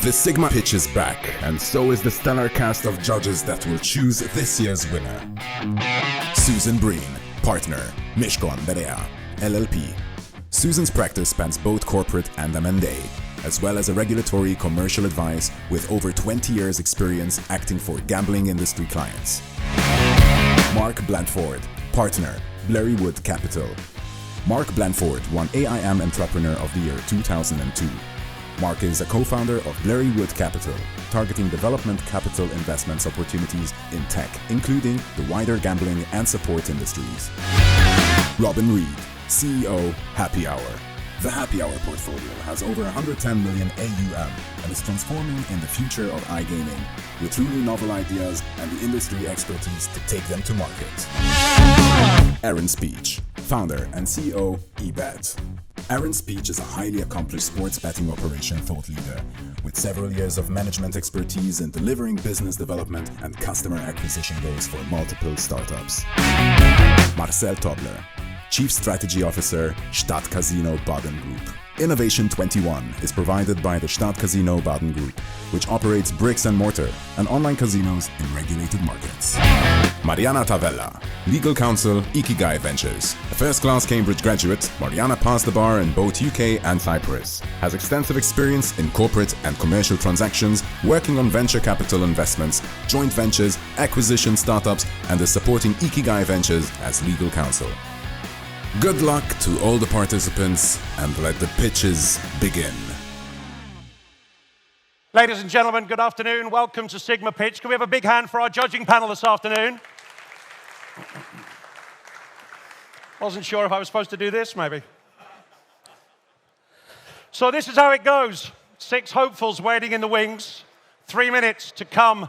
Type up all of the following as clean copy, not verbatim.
The SiGMA pitch is back, and so is the stellar cast of judges that will choose this year's winner. Susan Breen, partner, Mishko Andrea, LLP. Susan's practice spans both corporate and M&A, as well as a regulatory commercial advice with over 20 years experience acting for gambling industry clients. Mark Blandford, partner, Blurrywood Capital. Mark Blandford won AIM Entrepreneur of the Year 2002. Mark is a co-founder of Blurrywood Capital, targeting development capital investments opportunities in tech, including the wider gambling and support industries. Robin Reed, CEO, Happy Hour. The Happy Hour portfolio has over 110 million AUM and is transforming in the future of iGaming, with truly novel ideas and the industry expertise to take them to market. Aaron Speech, founder and CEO, eBet. Aaron Speech is a highly accomplished sports betting operation thought leader, with several years of management expertise in delivering business development and customer acquisition goals for multiple startups. Marcel Tobler, Chief Strategy Officer, Stadtcasino Baden Group. Innovation 21 is provided by the Stadtcasino Baden Group, which operates bricks and mortar and online casinos in regulated markets. Mariana Tavella, Legal Counsel, Ikigai Ventures. A first-class Cambridge graduate, Mariana passed the bar in both UK and Cyprus. Has extensive experience in corporate and commercial transactions, working on venture capital investments, joint ventures, acquisition startups, and is supporting Ikigai Ventures as legal counsel. Good luck to all the participants, and let the pitches begin. Ladies and gentlemen, good afternoon. Welcome to SiGMA Pitch. Can we have a big hand for our judging panel this afternoon? Wasn't sure if I was supposed to do this, maybe. So this is how it goes. 6 hopefuls waiting in the wings. 3 minutes to come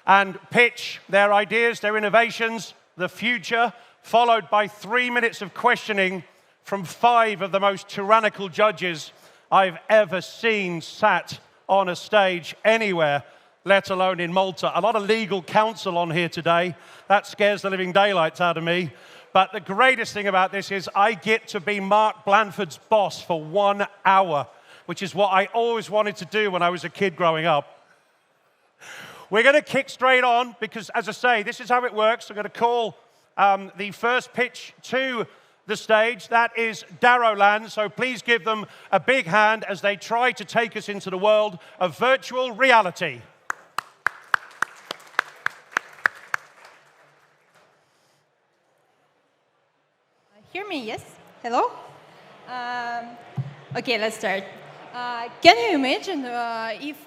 and pitch their ideas, their innovations, the future, followed by 3 minutes of questioning from 5 of the most tyrannical judges I've ever seen sat on a stage anywhere, let alone in Malta. A lot of legal counsel on here today. That scares the living daylights out of me. But the greatest thing about this is I get to be Mark Blandford's boss for 1 hour, which is what I always wanted to do when I was a kid growing up. We're going to kick straight on because, as I say, this is how it works. I'm going to call the first pitch to the stage. That is Daroland, so please give them a big hand as they try to take us into the world of virtual reality. Hear me, yes? Hello? Okay, let's start. Can you imagine if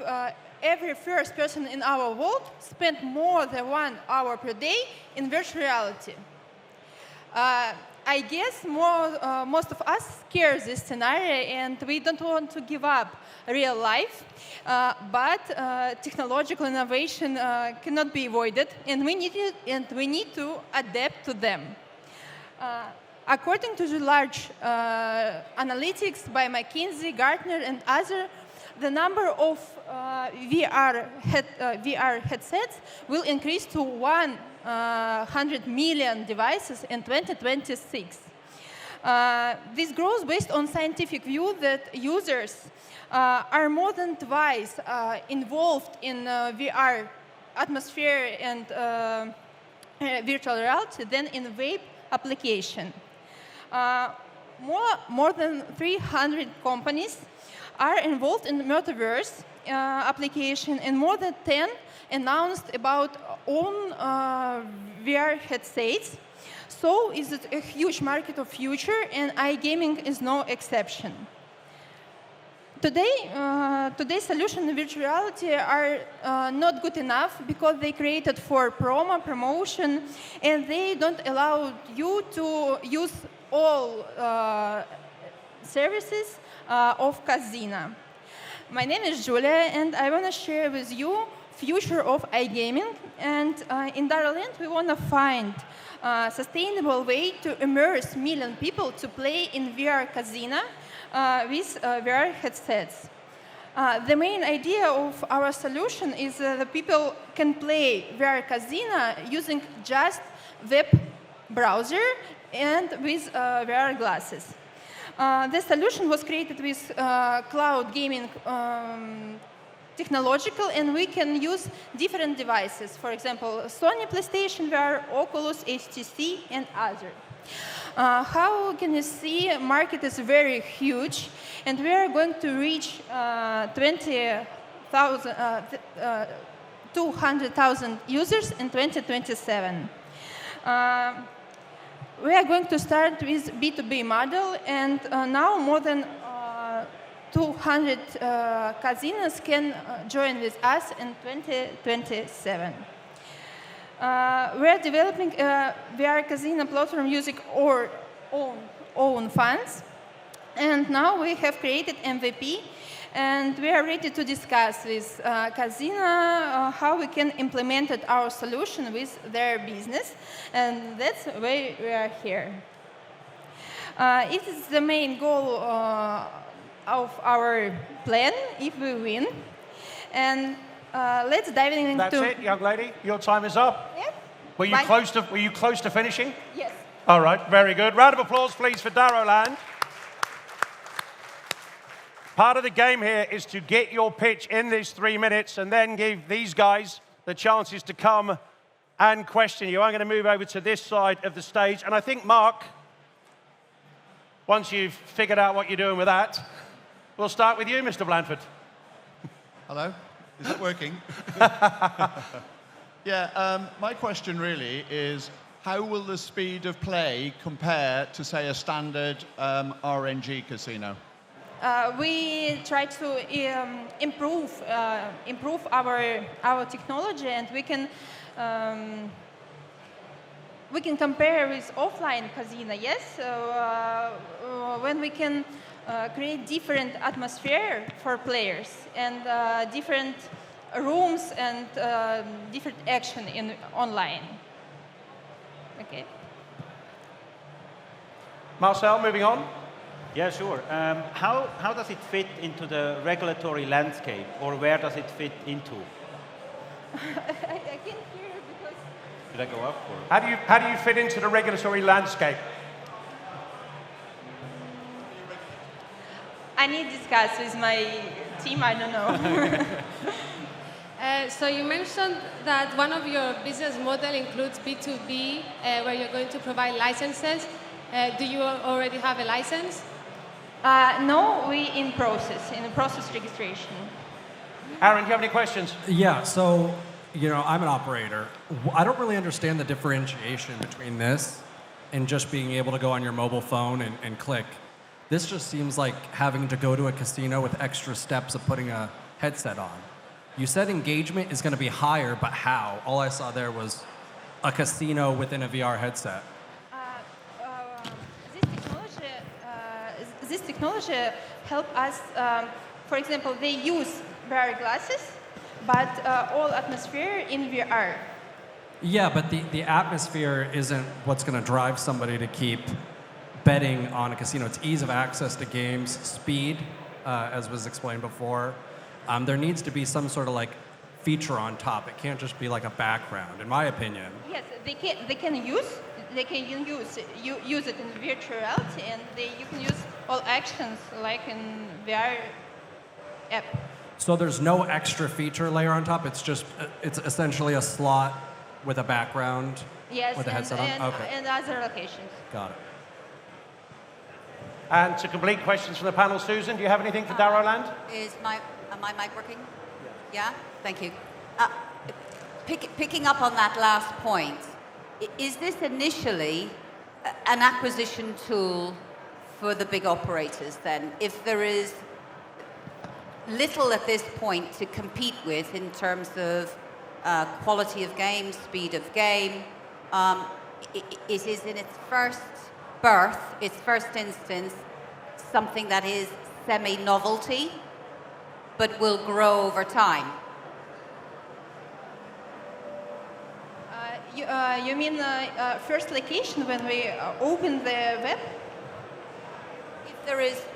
every first person in our world spent more than 1 hour per day in virtual reality? I guess most of us scare this scenario and we don't want to give up real life, but technological innovation cannot be avoided and we need to adapt to them. According to the large analytics by McKinsey, Gartner, and others, the number of VR headsets will increase to 100 million devices in 2026. This grows based on scientific view that users are more than twice involved in VR atmosphere and virtual reality than in web application. More than 300 companies are involved in the metaverse application, and more than 10 announced about own VR headsets. So it's a huge market of future, and iGaming is no exception. Today's solutions in virtual reality are not good enough because they created for promotion, and they don't allow you to use all services of casino. My name is Julia, and I want to share with you future of iGaming. And in Daroland, we want to find a sustainable way to immerse million people to play in VR casino with VR headsets. The main idea of our solution is that people can play VR casino using just web browser and with VR glasses. The solution was created with cloud gaming technological, and we can use different devices. For example, Sony PlayStation VR, Oculus, HTC, and other. How can you see? Market is very huge, and we are going to reach 200,000 users in 2027. We are going to start with B2B model, and now more than 200 casinos can join with us in 2027. We are developing a VR casino platform using our own funds, and now we have created MVP, and we are ready to discuss with casino how we can implement our solution with their business, and that's why we are here. It is the main goal of our plan if we win, and let's dive into. That's it, young lady. Your time is up. Yeah. Were you close to finishing? Yes. All right, very good. Round of applause, please, for Daroland. Part of the game here is to get your pitch in these 3 minutes and then give these guys the chances to come and question you. I'm going to move over to this side of the stage. And I think, Mark, once you've figured out what you're doing with that, we'll start with you, Mr. Blanford. Hello? Is it working? Yeah, my question really is, how will the speed of play compare to, say, a standard RNG casino? We try to improve our technology, and we can compare with offline casino. Yes, when we can create different atmosphere for players and different rooms and different action in online. Okay. Marcel, moving on. Yeah, sure. How does it fit into the regulatory landscape, or where does it fit into? I can't hear because. Should I go up? Or? How do you fit into the regulatory landscape? I need to discuss with my team. I don't know. So you mentioned that one of your business model includes B2B, where you're going to provide licenses. Do you already have a license? No, we in process registration. Aaron, do you have any questions? Yeah, so, I'm an operator. I don't really understand the differentiation between this and just being able to go on your mobile phone and click. This just seems like having to go to a casino with extra steps of putting a headset on. You said engagement is going to be higher, but how? All I saw there was a casino within a VR headset. This technology help us. For example, they use VR glasses, but all atmosphere in VR. Yeah, but the atmosphere isn't what's going to drive somebody to keep betting on a casino. It's ease of access to games, speed, as was explained before. There needs to be some sort of feature on top. It can't just be like a background, in my opinion. Yes, they can use it in virtual reality, and you can use all actions like in VR app. So there's no extra feature layer on top. It's essentially a slot with a background. Yes, with a headset on. Okay. And other locations. Got it. And to complete questions from the panel, Susan, do you have anything for Daroland? Am my mic working? Yeah? Thank you. Picking up on that last point, is this initially an acquisition tool for the big operators then? If there is little at this point to compete with in terms of quality of game, speed of game, it is in its first birth, its first instance, something that is semi-novelty, but will grow over time. You mean first location when we open the web?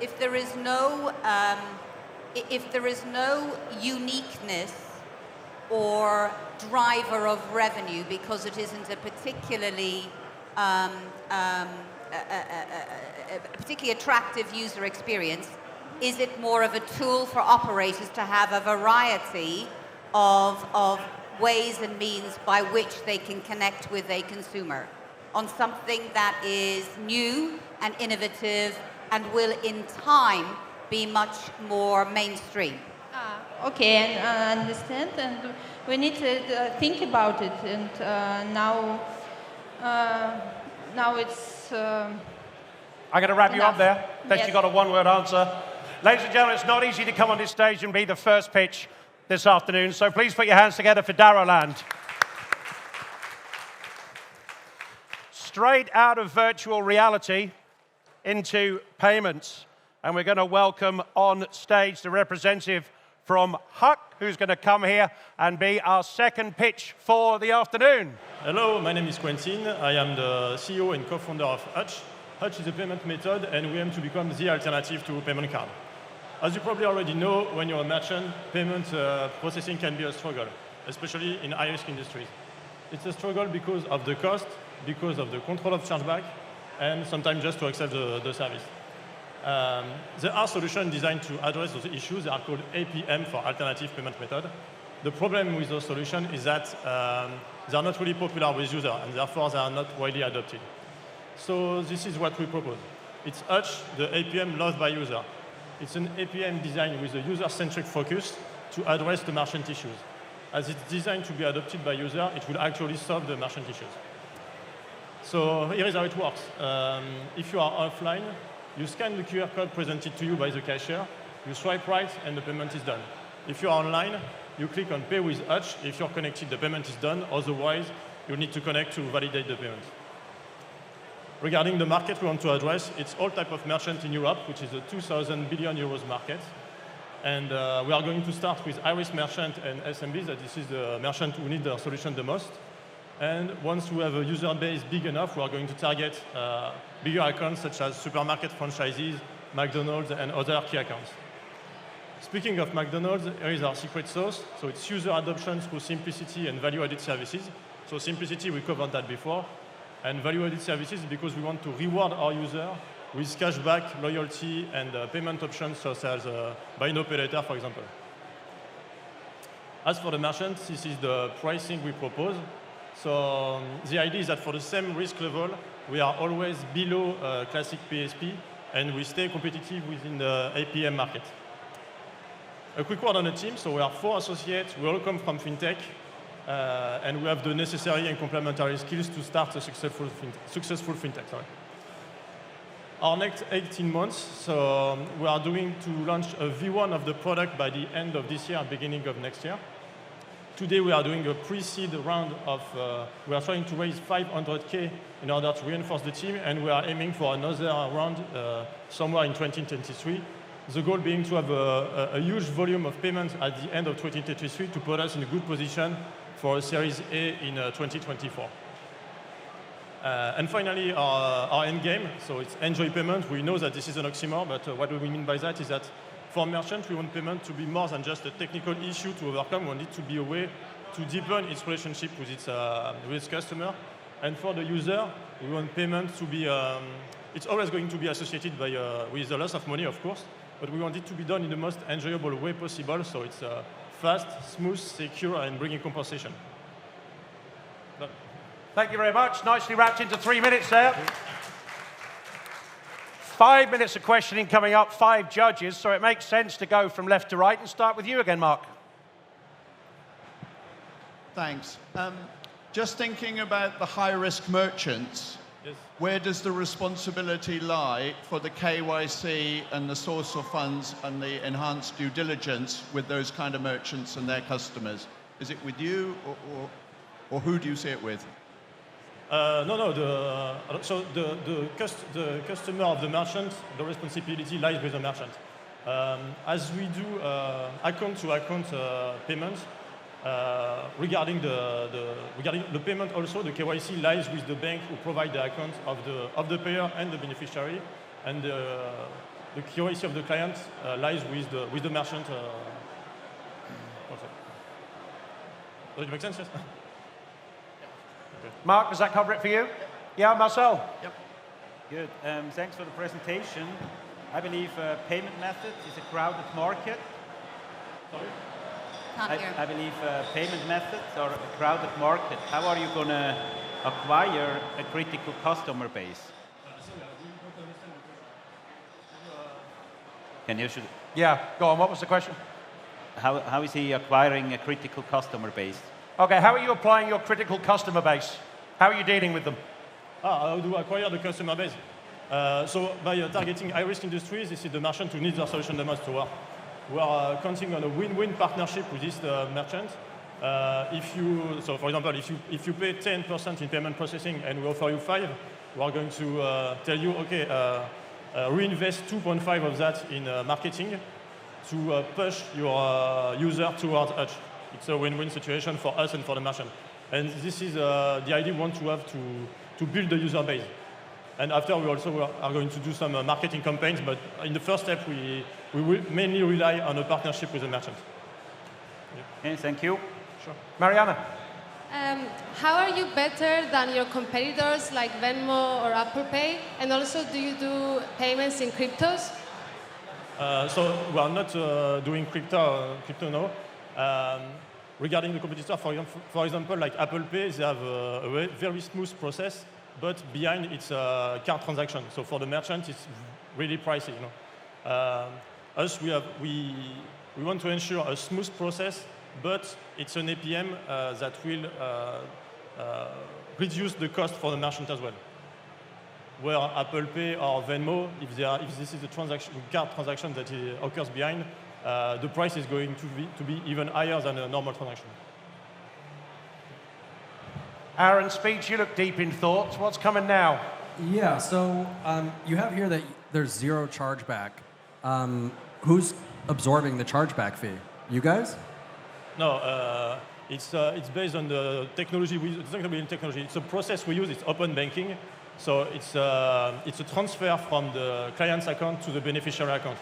If there is no uniqueness or driver of revenue because it isn't a particularly attractive user experience, is it more of a tool for operators to have a variety of ways and means by which they can connect with a consumer on something that is new and innovative and will in time be much more mainstream? Okay, and I understand, and we need to think about it. And now it's. I'm going to wrap you up there, unless Yes. you got a one-word answer. Ladies and gentlemen, it's not easy to come on this stage and be the first pitch this afternoon, so please put your hands together for Daroland. Straight out of virtual reality into payments. And we're going to welcome on stage the representative from Huck, who's going to come here and be our second pitch for the afternoon. Hello, my name is Quentin. I am the CEO and co-founder of Hutch. Hutch is a payment method, and we aim to become the alternative to payment card. As you probably already know, when you're a merchant, payment processing can be a struggle, especially in high-risk industries. It's a struggle because of the cost, because of the control of chargeback, and sometimes just to accept the service. There are solutions designed to address those issues. They are called APM for alternative payment method. The problem with those solutions is that they are not really popular with users, and therefore they are not widely adopted. So this is what we propose. It's Hutch, the APM loved by user. It's an APM designed with a user-centric focus to address the merchant issues. As it's designed to be adopted by user, it will actually solve the merchant issues. So here is how it works. If you are offline, you scan the QR code presented to you by the cashier, you swipe right, and the payment is done. If you're online, you click on Pay with Hutch. If you're connected, the payment is done. Otherwise, you need to connect to validate the payment. Regarding the market we want to address, it's all type of merchants in Europe, which is a 2,000 billion euros market. And we are going to start with high-risk merchant and SMBs, that this is the merchant who need the solution the most. And once we have a user base big enough, we are going to target bigger accounts such as supermarket franchises, McDonald's, and other key accounts. Speaking of McDonald's, here is our secret sauce. So it's user adoption through simplicity and value-added services. So simplicity, we covered that before. And value-added services because we want to reward our user with cashback, loyalty, and payment options such as buy now, pay later, for example. As for the merchants, this is the pricing we propose. So the idea is that for the same risk level, we are always below classic PSP, and we stay competitive within the APM market. A quick word on the team. So we are 4 associates. We all come from fintech, and we have the necessary and complementary skills to start a successful fintech. Sorry. Our next 18 months, so we are doing to launch a V1 of the product by the end of this year, beginning of next year. Today we are doing a pre-seed round of, we are trying to raise 500K in order to reinforce the team, and we are aiming for another round somewhere in 2023. The goal being to have a huge volume of payments at the end of 2023 to put us in a good position for a Series A in 2024. And finally, our end game, so it's enjoy payment. We know that this is an oxymoron, but what do we mean by that is that for merchants, we want payment to be more than just a technical issue to overcome. We want it to be a way to deepen its relationship with its customer. And for the user, we want payment to be, it's always going to be associated with the loss of money, of course, but we want it to be done in the most enjoyable way possible, so it's fast, smooth, secure, and bringing compensation. Thank you very much. Nicely wrapped into 3 minutes there. 5 minutes of questioning coming up, 5 judges, so it makes sense to go from left to right and start with you again, Mark. Thanks. Just thinking about the high-risk merchants, Yes. where does the responsibility lie for the KYC and the source of funds and the enhanced due diligence with those kind of merchants and their customers? Is it with you, or who do you see it with? No. The customer of the merchant, the responsibility lies with the merchant. As we do account-to-account payments, regarding the payment also, the KYC lies with the bank who provide the account of the payer and the beneficiary, and the KYC of the client lies with the merchant. Does it make sense? Yes. Mark, does that cover it for you? Yeah, Marcel? Yep. Good. Thanks for the presentation. I believe payment methods is a crowded market. Sorry? I believe payment methods are a crowded market. How are you going to acquire a critical customer base? Can you? Yeah, go on. What was the question? How is he acquiring a critical customer base? Okay, how are you applying your critical customer base? How are you dealing with them? How do I acquire the customer base? So by targeting high-risk industries, this is the merchant who needs our solution the most to work. We are counting on a win-win partnership with this merchant. So for example, if you pay 10% in payment processing and we offer you 5, we are going to tell you, okay, reinvest 2.5 of that in marketing to push your user towards Hutch. It's a win-win situation for us and for the merchant. And this is the idea we want to have to build the user base. And after, we also are going to do some marketing campaigns, but in the first step, we will mainly rely on a partnership with the merchant. Okay, thank you. Sure. Mariana? How are you better than your competitors like Venmo or Apple Pay? And also, do you do payments in cryptos? So we are not doing crypto now. Regarding the competitor, for example, like Apple Pay, they have a very smooth process, but behind it's a card transaction. So for the merchant, it's really pricey. Us, we want to ensure a smooth process, but it's an APM that will reduce the cost for the merchant as well. Where Apple Pay or Venmo, if this is a card transaction that occurs behind, the price is going to be even higher than a normal transaction. Aaron Speech, you look deep in thought. What's coming now? Yeah, so you have here that there's zero chargeback. Who's absorbing the chargeback fee? You guys? No, it's based on the technology. It's not going to be in technology. It's a process we use. It's open banking. So it's a transfer from the client's account to the beneficiary account.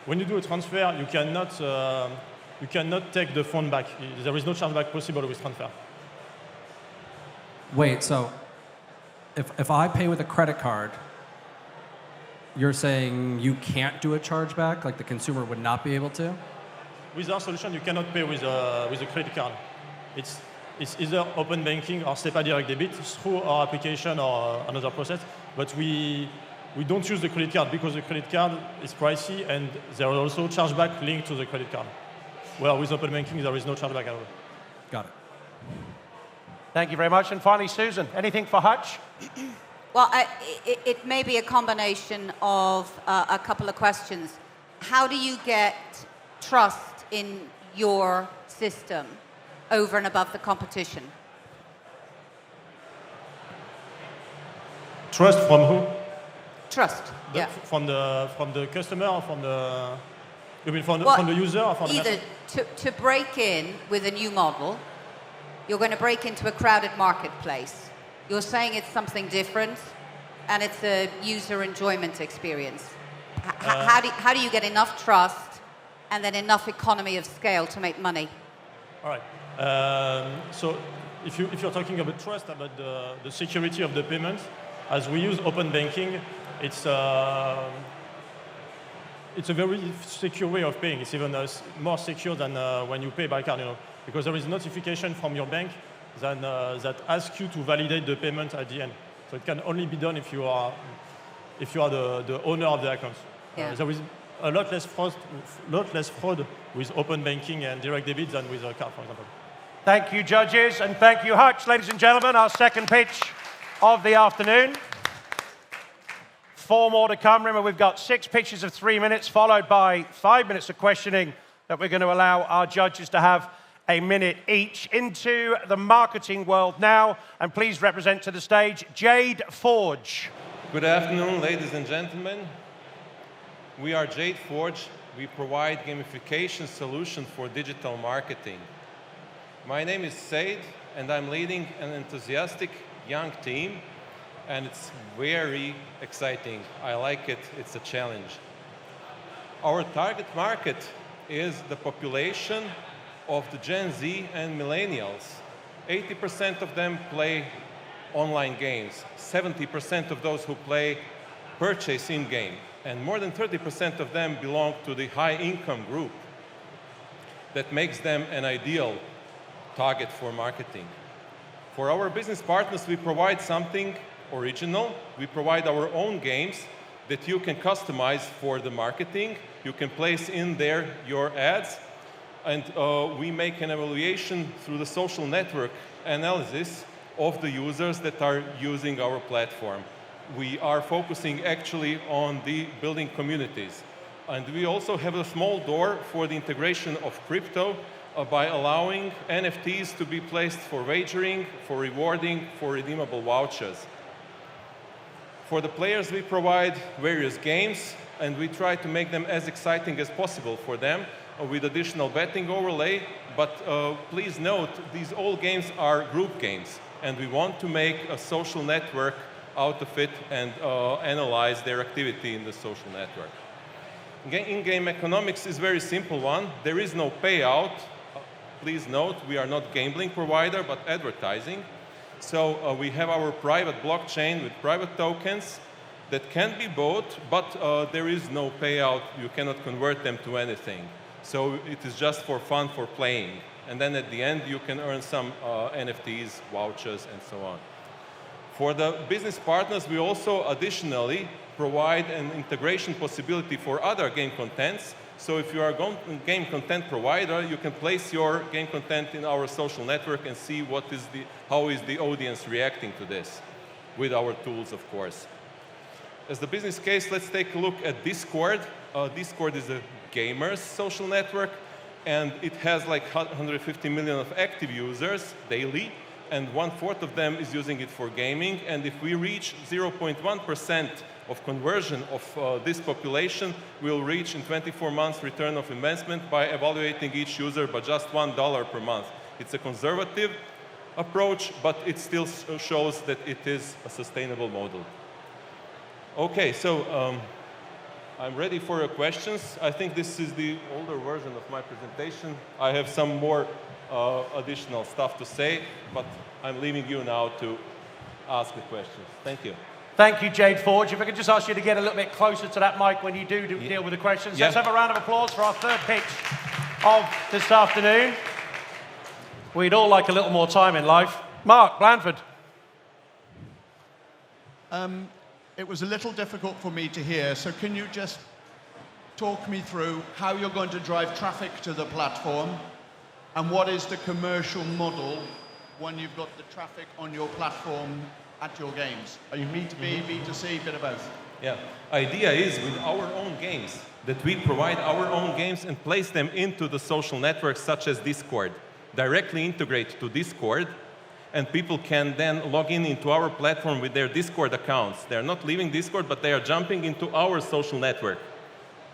When you do a transfer, you cannot take the phone back. There is no chargeback possible with transfer. Wait, so if I pay with a credit card, you're saying you can't do a chargeback, like the consumer would not be able to? With our solution, you cannot pay with a credit card. It's either open banking or SEPA direct debit through our application or another process. But we don't use the credit card because the credit card is pricey and there are also chargeback linked to the credit card. Well, with open banking, there is no chargeback at all. Got it. Thank you very much. And finally, Susan, anything for Hutch? Well, it may be a combination of a couple of questions. How do you get trust in your system over and above the competition? Trust from who? Trust. Yeah. From the customer or from the you mean from the user or from either to break in with a new model, you're going to break into a crowded marketplace. You're saying it's something different, and it's a user enjoyment experience. How do you get enough trust and then enough economy of scale to make money? All right. So if you're talking about trust, about the security of the payment, as we use open banking, it's a very secure way of paying. It's even more secure than when you pay by card, because there is notification from your bank that asks you to validate the payment at the end. So it can only be done if you are the owner of the account. Yeah. There is a lot less fraud with open banking and direct debit than with a card, for example. Thank you, judges, and thank you, Hutch. Ladies and gentlemen, our second pitch of the afternoon. 4 more to come. Remember, we've got 6 pitches of 3 minutes, followed by 5 minutes of questioning that we're going to allow our judges to have a minute each. Into the marketing world now, and please represent to the stage Jade Forge. Good afternoon, ladies and gentlemen. We are Jade Forge. We provide gamification solutions for digital marketing. My name is Said, and I'm leading an enthusiastic young team, and it's very exciting. I like it. It's a challenge. Our target market is the population of the Gen Z and millennials. 80% of them play online games. 70% of those who play purchase in-game. And more than 30% of them belong to the high-income group. That makes them an ideal target for marketing. For our business partners, we provide something original. We provide our own games that you can customize for the marketing. You can place in there your ads. And we make an evaluation through the social network analysis of the users that are using our platform. We are focusing actually on the building communities. And we also have a small door for the integration of crypto by allowing NFTs to be placed for wagering, for rewarding, for redeemable vouchers. For the players, we provide various games, and we try to make them as exciting as possible for them with additional betting overlay. But please note, these all games are group games, and we want to make a social network out of it and analyze their activity in the social network. In-game economics is a very simple one. There is no payout. Please note, we are not gambling provider, but advertising. So we have our private blockchain with private tokens that can be bought, but there is no payout. You cannot convert them to anything. So it is just for fun, for playing. And then at the end, you can earn some NFTs, vouchers, and so on. For the business partners, we also additionally provide an integration possibility for other game contents. So if you are a game content provider, you can place your game content in our social network and see how is the audience reacting to this, with our tools, of course. As the business case, let's take a look at Discord. Discord is a gamers social network, and it has like 150 million of active users daily, and 1/4 of them is using it for gaming. And if we reach 0.1% of conversion of this population, we'll reach in 24 months return of investment by evaluating each user by just $1 per month. It's a conservative approach, but it still shows that it is a sustainable model. Okay, so I'm ready for your questions. I think this is the older version of my presentation. I have some more additional stuff to say, but I'm leaving you now to ask the questions. Thank you. Thank you, Jade Forge. If I could just ask you to get a little bit closer to that mic when you do deal with the questions. Yeah. Let's have a round of applause for our third pitch of this afternoon. We'd all like a little more time in life. Mark Blandford. It was a little difficult for me to hear, so can you just talk me through how you're going to drive traffic to the platform, and what is the commercial model when you've got the traffic on your platform at your games? Are you B2B, B2C, bit of both? Yeah, idea is with our own games, that we provide our own games and place them into the social networks such as Discord, directly integrate to Discord, and people can then log in into our platform with their Discord accounts. They're not leaving Discord, but they are jumping into our social network.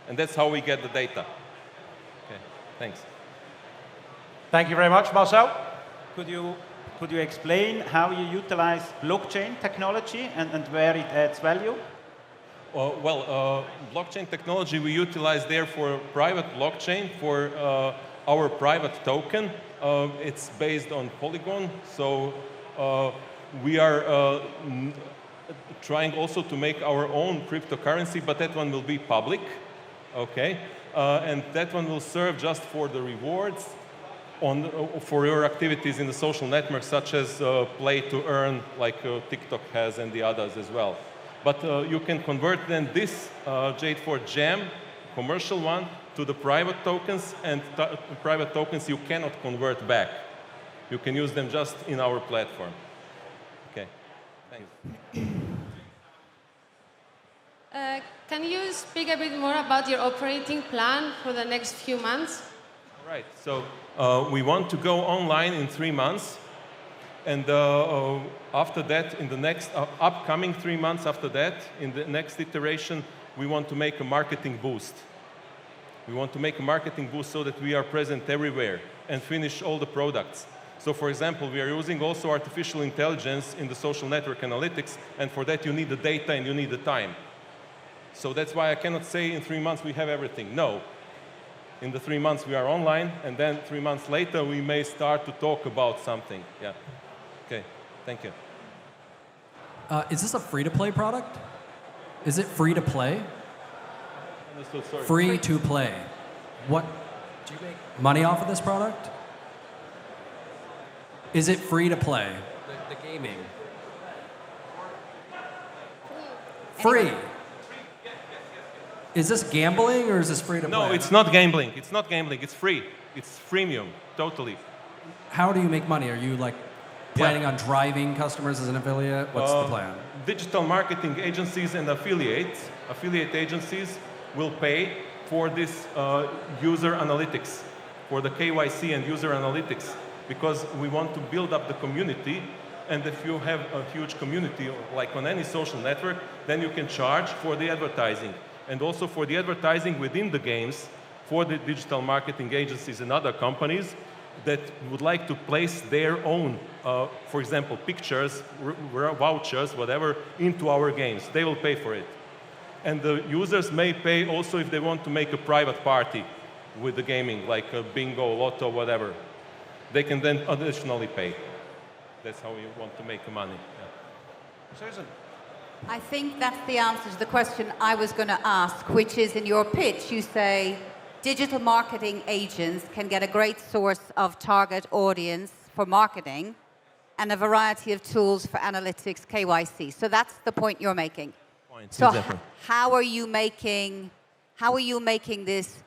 And that's how we get the data. Okay, thanks. Thank you very much. Marcel? Could you explain how you utilize blockchain technology and where it adds value? Blockchain technology we utilize there for private blockchain, for our private token. It's based on Polygon, so we are trying also to make our own cryptocurrency, but that one will be public, okay? And that one will serve just for the rewards for your activities in the social network, such as play to earn, like TikTok has and the others as well. But you can convert then this Jade4 Jam, commercial one, to the private tokens, and private tokens you cannot convert back. You can use them just in our platform. Okay, thanks. Can you speak a bit more about your operating plan for the next few months? All right, so we want to go online in 3 months, and after that, in the next upcoming 3 months after that, in the next iteration, we want to make a marketing boost. We want to make a marketing boost so that we are present everywhere and finish all the products. So for example, we are using also artificial intelligence in the social network analytics, and for that you need the data and you need the time. So that's why I cannot say in 3 months we have everything. No. In the 3 months we are online, and then 3 months later we may start to talk about something. Yeah. Okay, thank you. Is this a free-to-play product? Is it free to play? Understood, sorry. Free to play. What do you make money off of this product? Is it free to play? The gaming. Free. Is this gambling or is this free to play? No, it's not gambling. It's not gambling. It's free. It's freemium, totally. How do you make money? Are you like planning on driving customers as an affiliate? What's the plan? Digital marketing agencies and affiliate agencies will pay for this user analytics, for the KYC and user analytics, because we want to build up the community. And if you have a huge community, like on any social network, then you can charge for the advertising. And also for the advertising within the games, for the digital marketing agencies and other companies that would like to place their own, for example, pictures, vouchers, whatever, into our games. They will pay for it. And the users may pay also if they want to make a private party with the gaming, like a bingo, lotto, whatever. They can then additionally pay. That's how we want to make the money. Yeah. Susan. I think that's the answer to the question I was going to ask, which is in your pitch, you say digital marketing agents can get a great source of target audience for marketing and a variety of tools for analytics, KYC. So that's the point you're making. So Exactly. how are you making this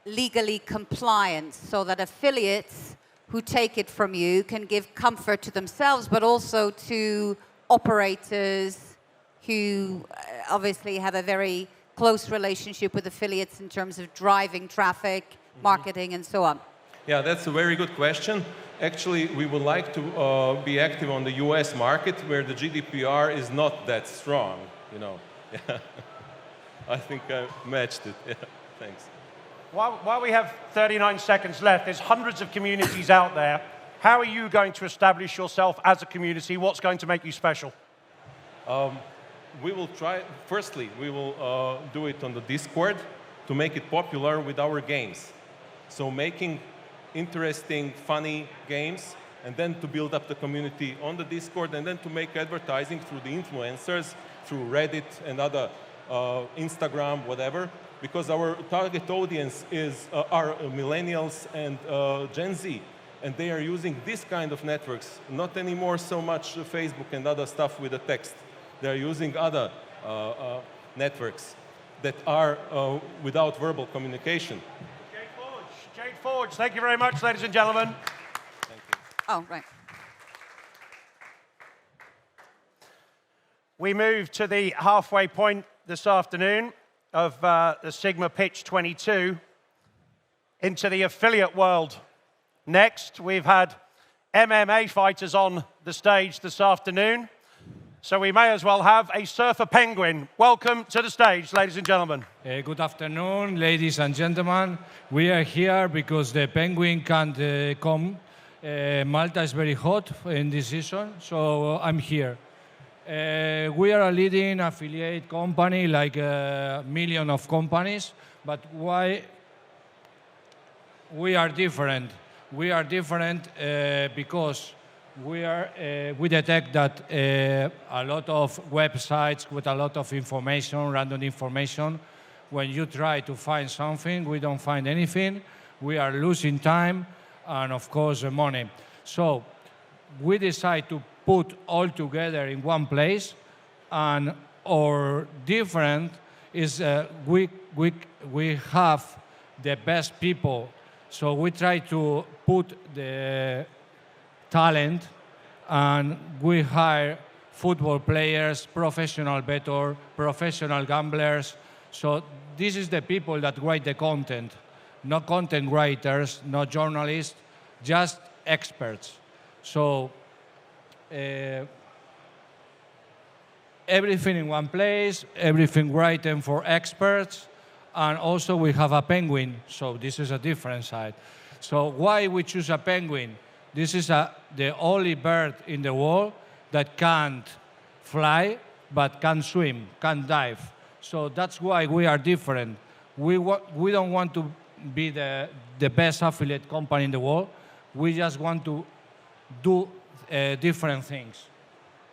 legally compliant so that affiliates who take it from you can give comfort to themselves, but also to operators who obviously have a very close relationship with affiliates in terms of driving traffic, marketing, and so on? Yeah, that's a very good question. Actually, we would like to be active on the US market where the GDPR is not that strong, you know. Yeah. I think I matched it. Yeah, thanks. While we have 39 seconds left, there's hundreds of communities out there. How are you going to establish yourself as a community? What's going to make you special? We will try, firstly, we will do it on the Discord to make it popular with our games. So making interesting, funny games, and then to build up the community on the Discord, and then to make advertising through the influencers, through Reddit and other Instagram, whatever, because our target audience are millennials and Gen Z, and they are using this kind of networks, not anymore so much Facebook and other stuff with the text. They're using other networks that are without verbal communication. Jade Forge, thank you very much, ladies and gentlemen. Thank you. Oh, right. We move to the halfway point this afternoon of the SiGMA Pitch 22 into the affiliate world. Next, we've had MMA fighters on the stage this afternoon, so we may as well have a surfer penguin. Welcome to the stage, ladies and gentlemen. Good afternoon, ladies and gentlemen. We are here because the penguin can't come. Malta is very hot in this season, so I'm here. We are a leading affiliate company, like a million of companies, but why we are different? We are different because we detect that a lot of websites with a lot of information, random information, when you try to find something, we don't find anything. We are losing time and, of course, money. So we decide to put all together in one place, and our different is we have the best people. So we try to put the talent, and we hire football players, professional bettors, professional gamblers. So this is the people that write the content, not content writers, not journalists, just experts. So everything in one place, everything written for experts, and also we have a penguin, so this is a different side. So why we choose a penguin? This is the only bird in the world that can't fly, but can swim, can dive. So that's why we are different. We don't want to be the best affiliate company in the world. We just want to do different things.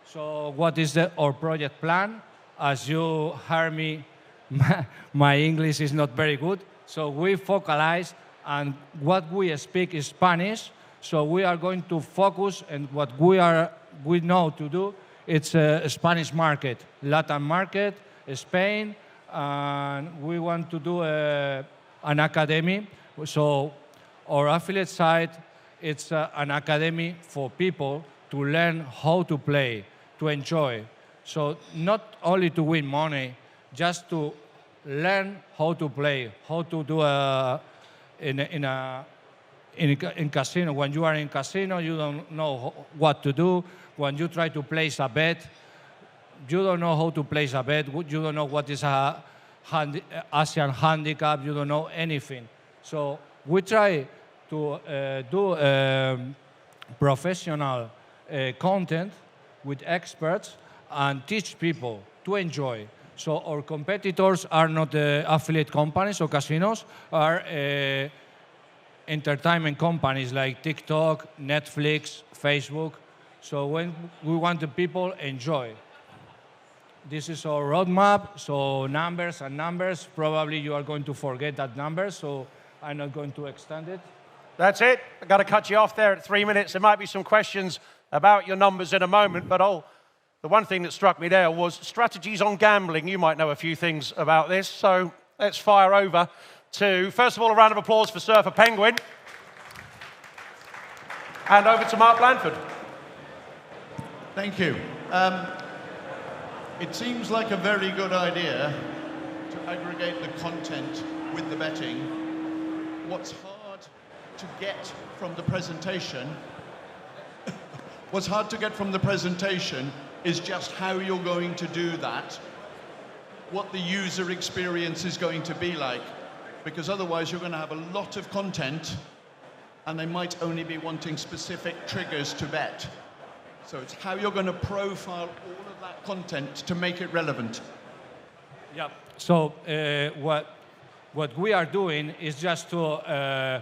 So what is our project plan? As you heard me my English is not very good. So we focalize, and what we speak is Spanish. So we are going to focus, and what we know to do, it's a Spanish market, Latin market, Spain, and we want to do an academy. So our affiliate site, it's an academy for people to learn how to play, to enjoy. So not only to win money, just to learn how to play, how to do in casino. When you are in casino, you don't know what to do. When you try to place a bet, you don't know how to place a bet. You don't know what is a Asian handicap. You don't know anything. So we try to do professional content with experts and teach people to enjoy. So our competitors are not affiliate companies or casinos, are entertainment companies like TikTok, Netflix, Facebook. So when we want the people enjoy. This is our roadmap, so numbers and numbers. Probably you are going to forget that number, so I'm not going to extend it. That's it. I've got to cut you off there at 3 minutes. There might be some questions about your numbers in a moment, but the one thing that struck me there was strategies on gambling. You might know a few things about this, so let's fire over to, first of all, a round of applause for Surfer Penguin. And over to Mark Blandford. Thank you. It seems like a very good idea to aggregate the content with the betting. What's hard to get from the presentation is just how you're going to do that, what the user experience is going to be like, because otherwise you're going to have a lot of content and they might only be wanting specific triggers to bet. So it's how you're going to profile all of that content to make it relevant. Yeah. So what we are doing is just to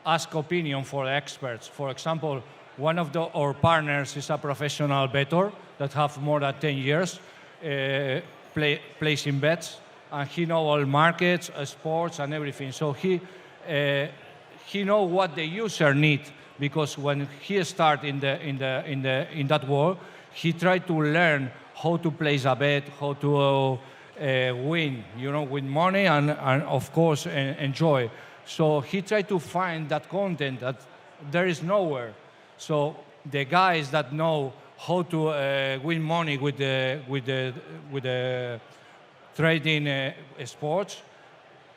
ask opinion for experts. For example, one of our partners is a professional bettor that have more than 10 years placing bets, and he knows all markets, sports, and everything. So he knows what the user needs, because when he started in that world, he tried to learn how to place a bet, how to win, win money and of course enjoy. So he tried to find that content that there is nowhere. So the guys that know how to win money with the trading sports,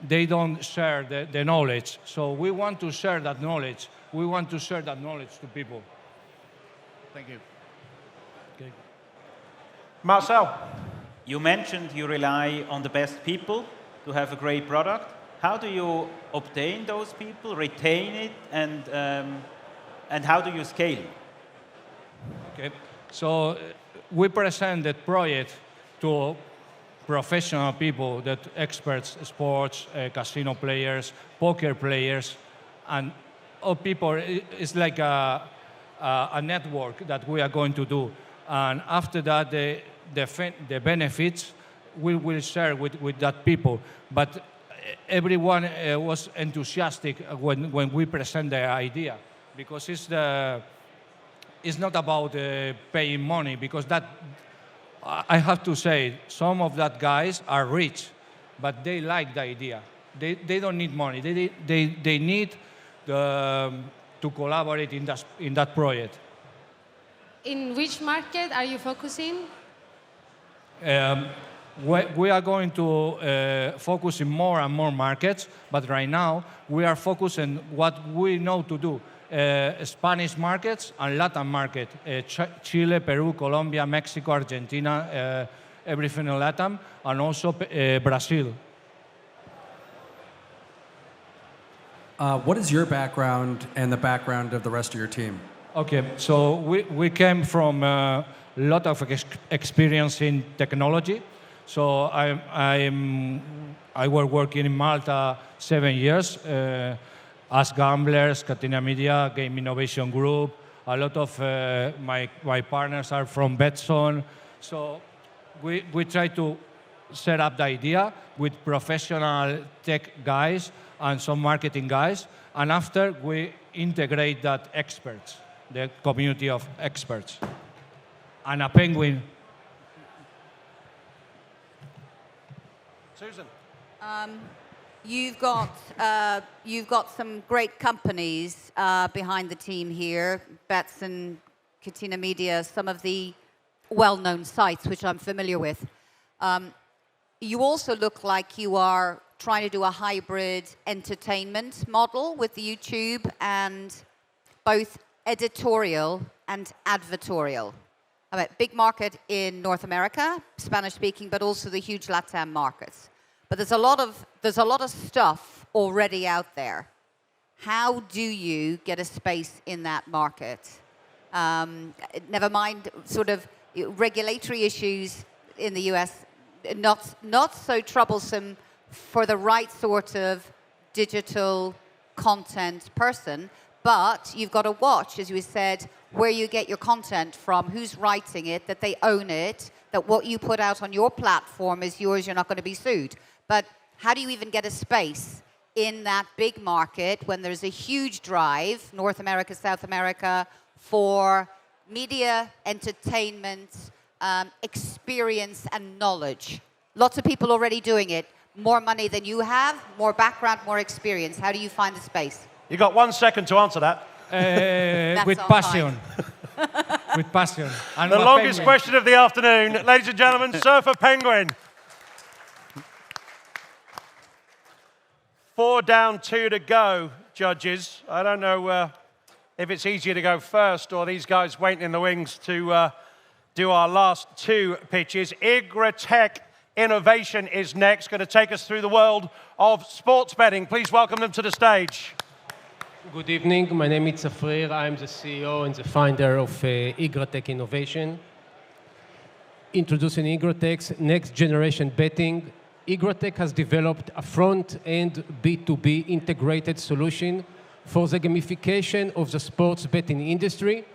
they don't share the knowledge. So we want to share that knowledge. We want to share that knowledge to people. Thank you. Okay. Marcel. You mentioned you rely on the best people to have a great product. How do you obtain those people, retain it, and how do you scale? Okay. So we present the project to professional people, that experts, sports, casino players, poker players, and all people. It's like a network that we are going to do. And after that, the benefits we will share with that people. But everyone was enthusiastic when we present the idea, because it's not about paying money, because that, I have to say, some of that guys are rich, but they like the idea. They don't need money. They need to collaborate in that project. In which market are you focusing? We are going to focus in more and more markets, but right now we are focusing what we know to do. Spanish markets and Latin market, Chile, Peru, Colombia, Mexico, Argentina, everything in Latin, and also Brazil. What is your background and the background of the rest of your team? Okay, so we came from a lot of experience in technology. So I was working in Malta 7 years as gamblers, Catena Media, Game Innovation Group. A lot of my partners are from Betson. So we try to set up the idea with professional tech guys and some marketing guys. And after, we integrate that experts, the community of experts. And a Penguin. Susan. You've got some great companies behind the team here, Betson, Catena Media, some of the well-known sites which I'm familiar with. You also look like you are trying to do a hybrid entertainment model with YouTube and both editorial and advertorial. I mean, big market in North America, Spanish-speaking, but also the huge LATAM markets. But there's a lot of stuff already out there. How do you get a space in that market? Never mind sort of regulatory issues in the US, not so troublesome for the right sort of digital content person, but you've got to watch, as you said, where you get your content from, who's writing it, that they own it, that what you put out on your platform is yours, you're not going to be sued. But how do you even get a space in that big market when there's a huge drive, North America, South America, for media, entertainment, experience and knowledge? Lots of people already doing it. More money than you have, more background, more experience. How do you find the space? You got 1 second to answer that. With passion. With passion. And the longest question of the afternoon. Ladies and gentlemen, Surfer Penguin. 4 down, 2 to go, judges. I don't know if it's easier to go first or these guys waiting in the wings to do our last 2 pitches. Igratech Innovation is next, going to take us through the world of sports betting. Please welcome them to the stage. Good evening. My name is Safrir. I'm the CEO and the founder of Igratech Innovation. Introducing Igratech's next generation betting. Igratech has developed a front-end B2B integrated solution for the gamification of the sports betting industry.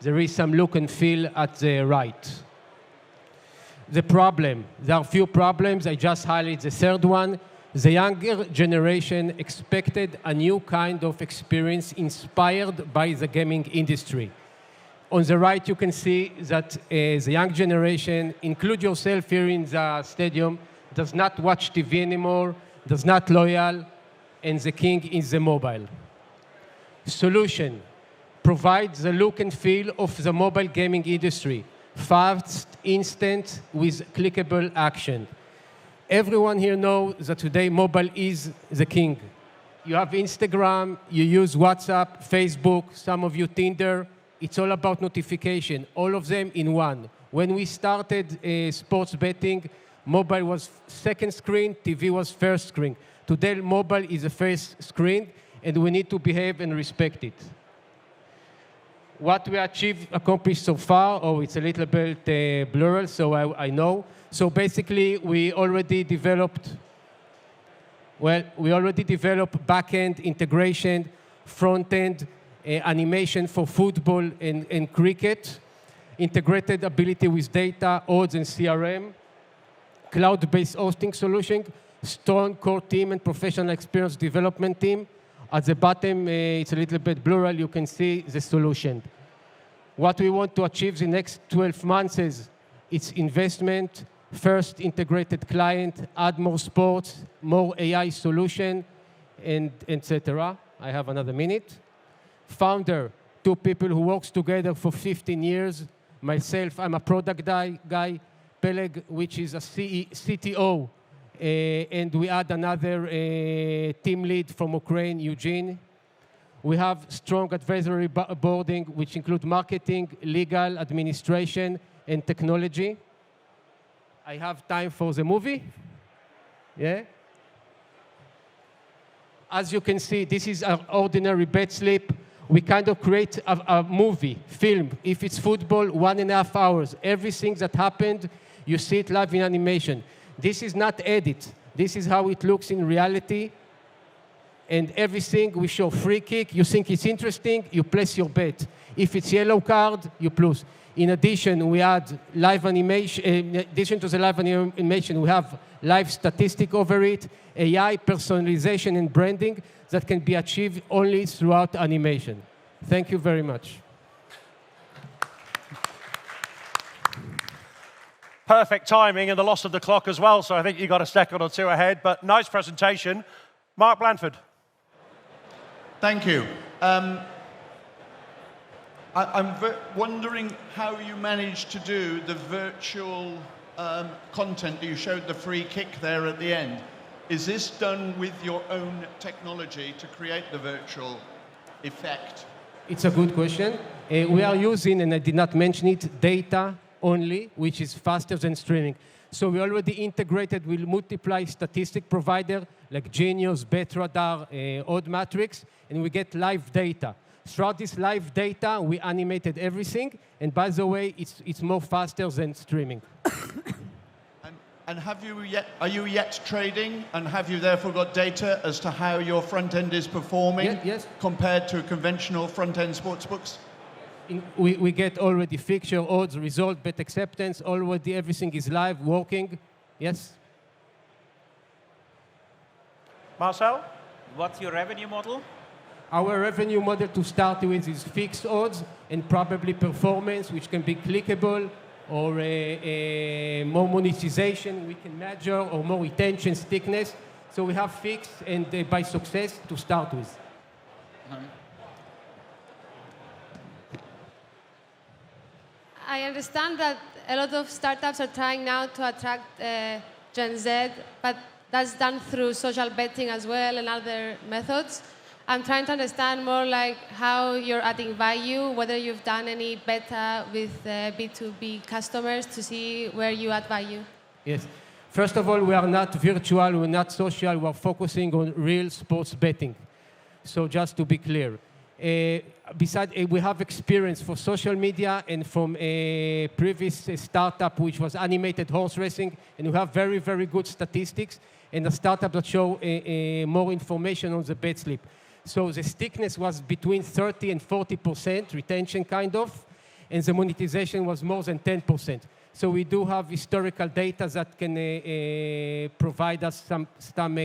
There is some look and feel at the right. The problem, there are a few problems. I just highlighted the third one. The younger generation expected a new kind of experience inspired by the gaming industry. On the right, you can see that the young generation, include yourself here in the stadium, does not watch TV anymore, does not loyal, and the king is the mobile. Solution, provides the look and feel of the mobile gaming industry. Fast, instant, with clickable action. Everyone here knows that today mobile is the king. You have Instagram, you use WhatsApp, Facebook, some of you Tinder. It's all about notification, all of them in one. When we started sports betting, mobile was second screen, TV was first screen. Today, mobile is the first screen, and we need to behave and respect it. What we accomplished so far, it's a little bit blurry, so I know. So basically, we already developed back-end integration, front-end animation for football and cricket, integrated ability with data, odds, and CRM, cloud-based hosting solution, strong core team and professional experience development team. At the bottom, it's a little bit blurry. You can see the solution. What we want to achieve the next 12 months is it's investment, first integrated client, add more sports, more AI solution, and etc. I have another minute. Founder, 2 people who works together for 15 years. Myself, I'm a product guy. Peleg, which is a CTO, and we add another team lead from Ukraine, Eugene. We have strong advisory boarding, which include marketing, legal, administration, and technology. I have time for the movie. Yeah. As you can see, this is an ordinary bet slip. We kind of create a movie, film. If it's football, 1.5 hours. Everything that happened, you see it live in animation. This is not edit. This is how it looks in reality. and everything we show free kick. You think it's interesting, you place your bet. If it's yellow card, you plus. In addition, we add live animation. In addition to the live animation, we have live statistic over it, AI, personalization, and branding that can be achieved only throughout animation. Thank you very much. Perfect timing and the loss of the clock as well, so I think you got a second or two ahead, but nice presentation. Mark Blanford. Thank you. I'm wondering how you managed to do the virtual content. You showed the free kick there at the end. Is this done with your own technology to create the virtual effect? It's a good question. We are using, and I did not mention it, data only, which is faster than streaming. So we already integrated with multiply statistic provider like Genius, BetRadar, Oddmatrix, and we get live data. Throughout this live data, we animated everything, and by the way, it's more faster than streaming. And are you yet trading, and have you therefore got data as to how your front end is performing compared to conventional front end sportsbooks? We get already fixture, odds, result, bet acceptance, already everything is live, working. Yes? Marcel? What's your revenue model? Our revenue model to start with is fixed odds and probably performance, which can be clickable, or more monetization we can measure, or more retention, stickiness. So we have fixed and by success to start with. I understand that a lot of startups are trying now to attract Gen Z, but that's done through social betting as well and other methods. I'm trying to understand more like how you're adding value, whether you've done any beta with B2B customers to see where you add value. Yes. First of all, we are not virtual, we're not social, we're focusing on real sports betting. So just to be clear. Besides, we have experience for social media and from a previous startup which was animated horse racing, and we have very, very good statistics, and a startup that show more information on the bet slip. So the stickiness was between 30 and 40% retention kind of, and the monetization was more than 10%. So we do have historical data that can provide us some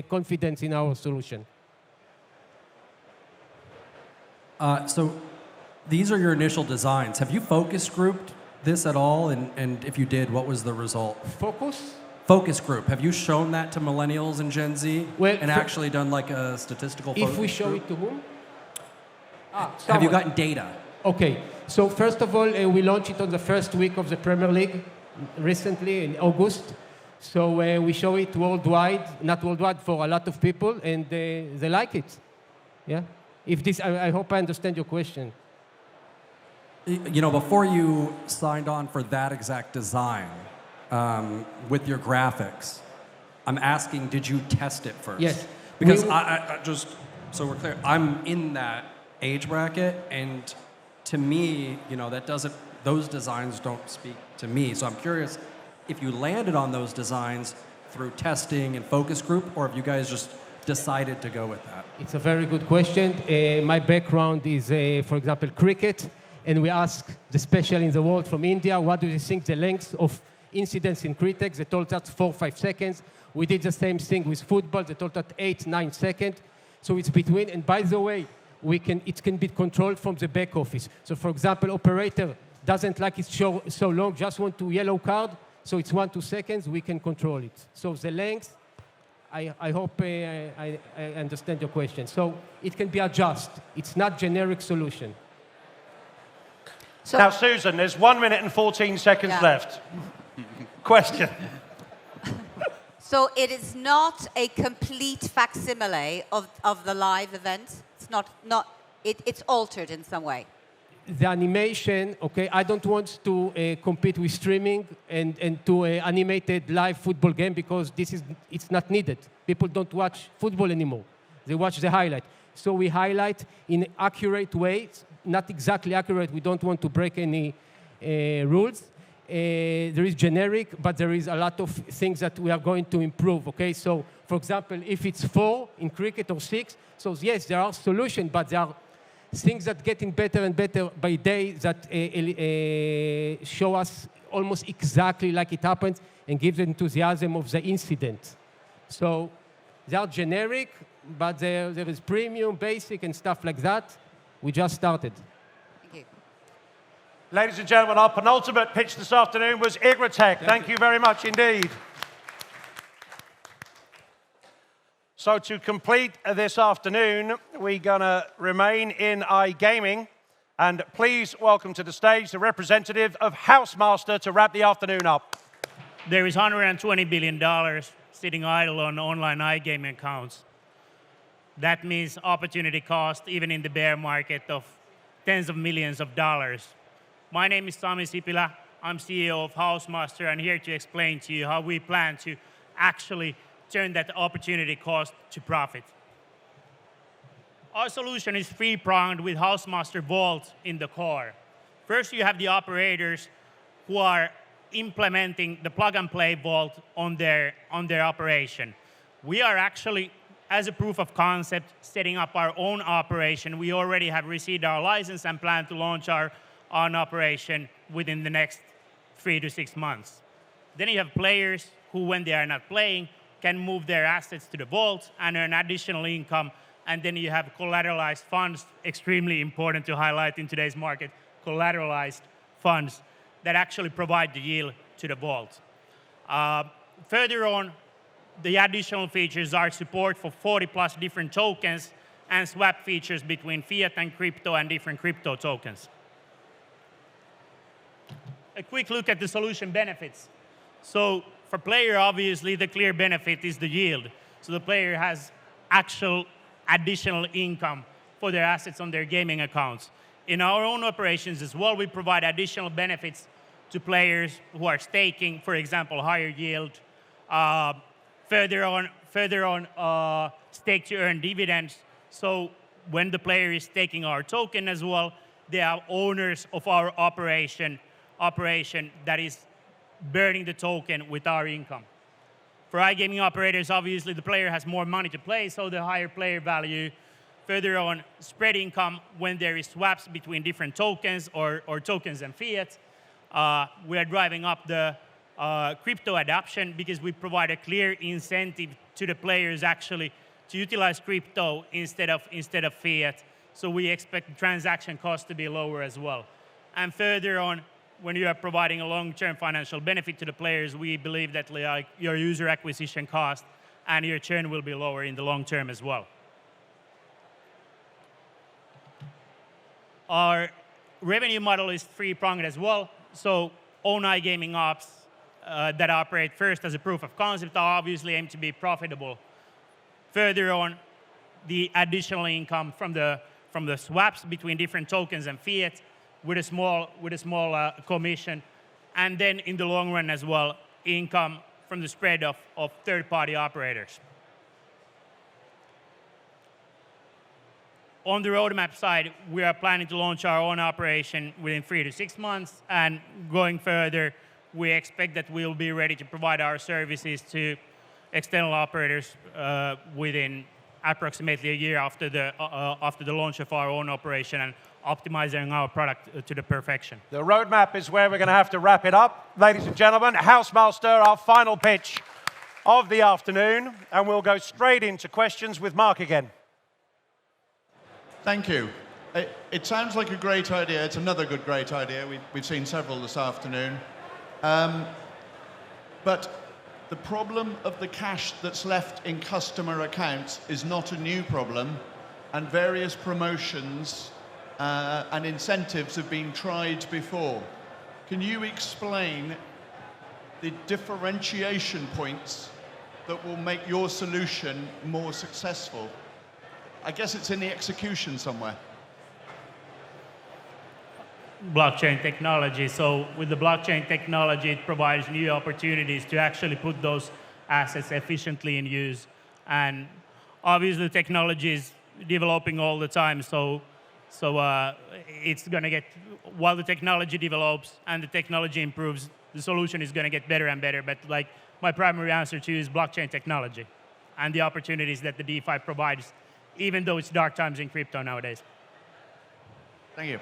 confidence in our solution. So these are your initial designs. Have you focus grouped this at all? And if you did, what was the result? Focus group. Have you shown that to millennials and Gen Z? Well, and actually done like a statistical focus If we show group? it to whom? Have you gotten data? Okay. So first of all, we launched it on the first week of the Premier League recently in August. So we show it worldwide, not worldwide, for a lot of people, and they like it. Yeah. If this, I hope I understand your question. You know, before you signed on for that exact design with your graphics, I'm asking, did you test it first? Yes. Because I just, so we're clear, I'm in that age bracket, and to me, you know, those designs don't speak to me. So I'm curious if you landed on those designs through testing and focus group, or if you guys just decided to go with that. It's a very good question. My background is, for example, cricket, and we asked the specialists in the world from India, what do you think the length of incidents in cricket? They told us 4 or 5 seconds. We did the same thing with football. They told us 8, 9 seconds. So it's between, and by the way, it can be controlled from the back office. So for example, operator doesn't like it so long, just want to yellow card, so it's 1 to 2 seconds, we can control it. So the length, I hope I understand your question. So it can be adjusted. It's not generic solution. So now, Susan, there's 1 minute and 14 seconds left. Question. So it is not a complete facsimile of the live event? It's altered in some way? The animation, okay, I don't want to compete with streaming and to animated live football game because it's not needed. People don't watch football anymore. They watch the highlight. So we highlight in accurate way, not exactly accurate. We don't want to break any rules. there is generic, but there is a lot of things that we are going to improve, okay? So, for example, if it's 4 in cricket or 6, so yes, there are solutions, but there are things that getting better and better by day that show us almost exactly like it happens and give the enthusiasm of the incident. So they are generic, but there is premium, basic, and stuff like that. We just started. Thank you. Ladies and gentlemen, our penultimate pitch this afternoon was Igratech. Thank you very much indeed. So to complete this afternoon, we're going to remain in iGaming. And please welcome to the stage the representative of Housemaster to wrap the afternoon up. There is $120 billion sitting idle on online iGaming accounts. That means opportunity cost, even in the bear market, of tens of millions of dollars. My name is Sami Sipilä. I'm CEO of Housemaster, and here to explain to you how we plan to actually turn that opportunity cost to profit. Our solution is three-pronged with Housemaster Vault in the core. First, you have the operators who are implementing the plug-and-play Vault on their operation. We are actually, as a proof of concept, setting up our own operation. We already have received our license and plan to launch our own operation within the next 3 to 6 months. Then you have players who, when they are not playing, can move their assets to the vault and earn additional income. And then you have collateralized funds, extremely important to highlight in today's market, collateralized funds that actually provide the yield to the vault. Further on, the additional features are support for 40+ different tokens and swap features between fiat and crypto and different crypto tokens. A quick look at the solution benefits. So for player, obviously, the clear benefit is the yield. So the player has actual additional income for their assets on their gaming accounts. In our own operations as well, we provide additional benefits to players who are staking, for example, higher yield. Further on, stake to earn dividends. So when the player is staking our token as well, they are owners of our operation that is burning the token with our income. For iGaming operators, obviously, the player has more money to play, so the higher player value. Further on, spread income when there is swaps between different tokens or tokens and fiat. We are driving up the crypto adoption because we provide a clear incentive to the players actually to utilize crypto instead of fiat. So we expect the transaction cost to be lower as well. And further on, when you are providing a long-term financial benefit to the players, we believe that your user acquisition cost and your churn will be lower in the long term as well. Our revenue model is three-pronged as well. So own iGaming ops that operate first as a proof of concept are obviously aim to be profitable. Further on, the additional income from the swaps between different tokens and fiat with a small commission, and then in the long run as well, income from the spread of third-party operators. On the roadmap side, we are planning to launch our own operation within 3 to 6 months, and going further, we expect that we'll be ready to provide our services to external operators within approximately a year after the launch of our own operation and optimizing our product to the perfection. The roadmap is where we're going to have to wrap it up. Ladies and gentlemen, Housemaster, our final pitch of the afternoon, and we'll go straight into questions with Mark again. Thank you. It sounds like a great idea. It's another great idea. We've seen several this afternoon. But the problem of the cash that's left in customer accounts is not a new problem, and various promotions and incentives have been tried before. Can you explain the differentiation points that will make your solution more successful? I guess it's in the execution somewhere. Blockchain technology. So with the blockchain technology, it provides new opportunities to actually put those assets efficiently in use. And obviously, technology is developing all the time. So So it's going to get, while the technology develops and the technology improves, the solution is going to get better and better. But like my primary answer to you is blockchain technology and the opportunities that the DeFi provides, even though it's dark times in crypto nowadays. Thank you.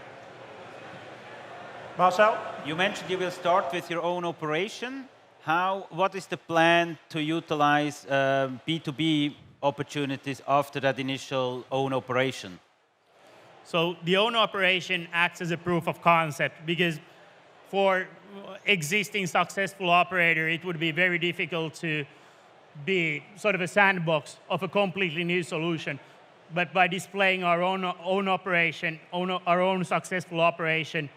Marcel? You mentioned you will start with your own operation. What is the plan to utilize B2B opportunities after that initial own operation? So the own operation acts as a proof of concept, because for existing successful operator, it would be very difficult to be sort of a sandbox of a completely new solution. But by displaying our own operation, our own successful operation,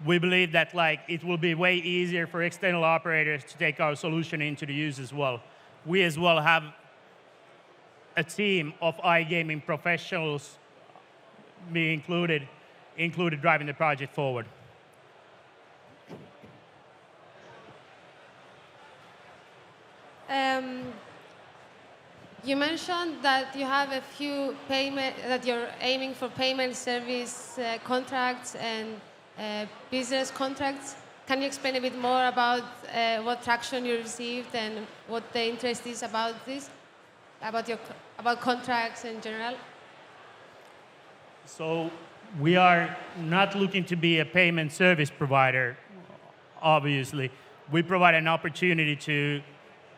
we believe that it will be way easier for external operators to take our solution into the use as well. We as well have a team of iGaming professionals be included driving the project forward. You mentioned that you have a few that you're aiming for payment service contracts and business contracts. Can you explain a bit more about what traction you received and what the interest is about this, about contracts in general? So we are not looking to be a payment service provider, obviously. We provide an opportunity to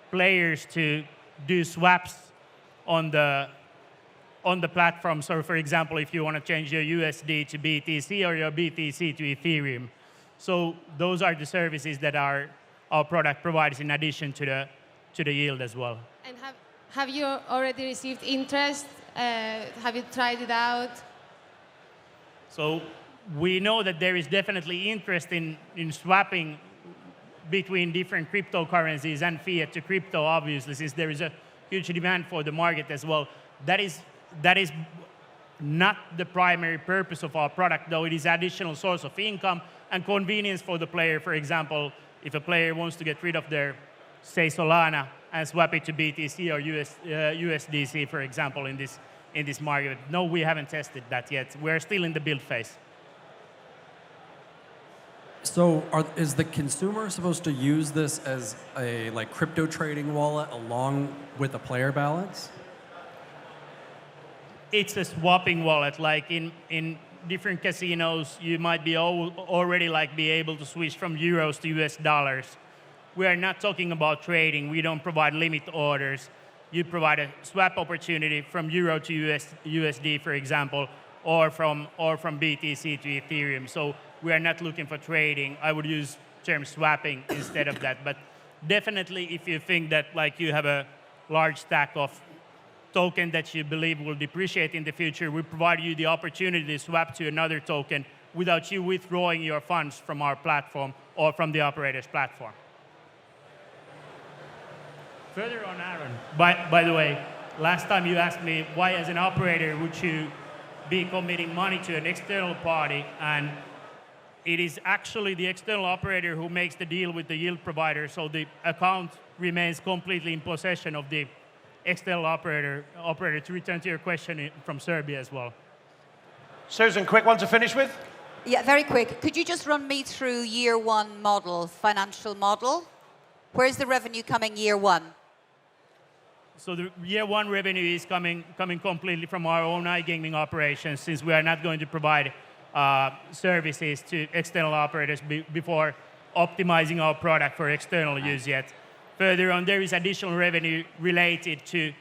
players to do swaps on the platform. So for example, if you want to change your USD to BTC or your BTC to Ethereum. So those are the services that our product provides in addition to the yield as well. And have you already received interest? Have you tried it out? So we know that there is definitely interest in swapping between different cryptocurrencies and fiat to crypto, obviously, since there is a huge demand for the market as well. That is not the primary purpose of our product, though it is an additional source of income and convenience for the player. For example, if a player wants to get rid of their, say, Solana and swap it to BTC or USDC, for example, in this market. No, we haven't tested that yet. We're still in the build phase. So is the consumer supposed to use this as a crypto trading wallet along with a player balance? It's a swapping wallet. Like in different casinos, you might be already be able to switch from euros to US dollars. We are not talking about trading. We don't provide limit orders. You provide a swap opportunity from euro to USD, for example, or from BTC to Ethereum. So we are not looking for trading. I would use term swapping instead of that. But definitely, if you think that you have a large stack of token that you believe will depreciate in the future, we provide you the opportunity to swap to another token without you withdrawing your funds from our platform or from the operator's platform. Further on, Aaron, by the way, last time you asked me why as an operator would you be committing money to an external party, and it is actually the external operator who makes the deal with the yield provider, so the account remains completely in possession of the external operator. To return to your question from Serbia as well. Susan, quick one to finish with? Yeah, very quick. Could you just run me through year one model, financial model? Where's the revenue coming year one? So the year one revenue is coming completely from our own iGaming operations, since we are not going to provide services to external operators before optimizing our product for external use yet. Further on, there is additional revenue related to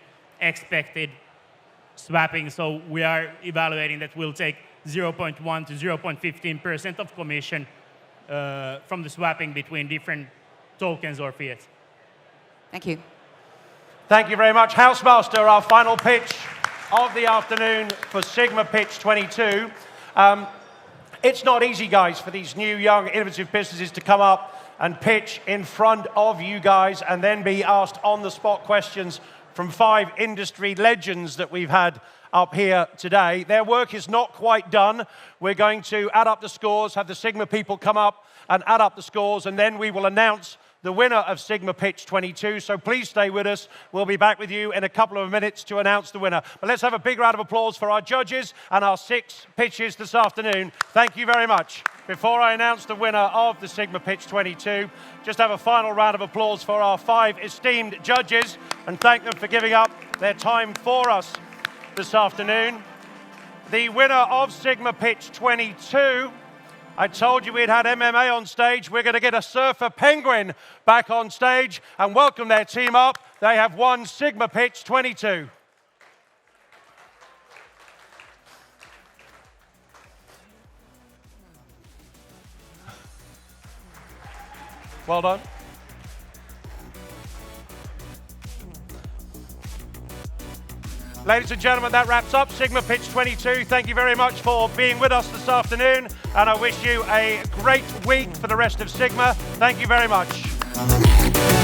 expected swapping. So we are evaluating that we'll take 0.1 to 0.15% of commission from the swapping between different tokens or fiat. Thank you. Thank you very much. Housemaster, our final pitch of the afternoon for SiGMA Pitch 22. It's not easy, guys, for these new, young, innovative businesses to come up and pitch in front of you guys and then be asked on-the-spot questions from 5 industry legends that we've had up here today. Their work is not quite done. We're going to add up the scores, have the SiGMA people come up and add up the scores, and then we will announce the winner of SiGMA Pitch 22. So please stay with us. We'll be back with you in a couple of minutes to announce the winner. But let's have a big round of applause for our judges and our 6 pitches this afternoon. Thank you very much. Before I announce the winner of the SiGMA Pitch 22, just have a final round of applause for our 5 esteemed judges and thank them for giving up their time for us this afternoon. The winner of SiGMA Pitch 22, I told you we'd had MMA on stage. We're going to get a surfer penguin back on stage and welcome their team up. They have won SiGMA Pitch 22. Well done. Ladies and gentlemen, that wraps up SiGMA Pitch 22. Thank you very much for being with us this afternoon, and I wish you a great week for the rest of SiGMA. Thank you very much.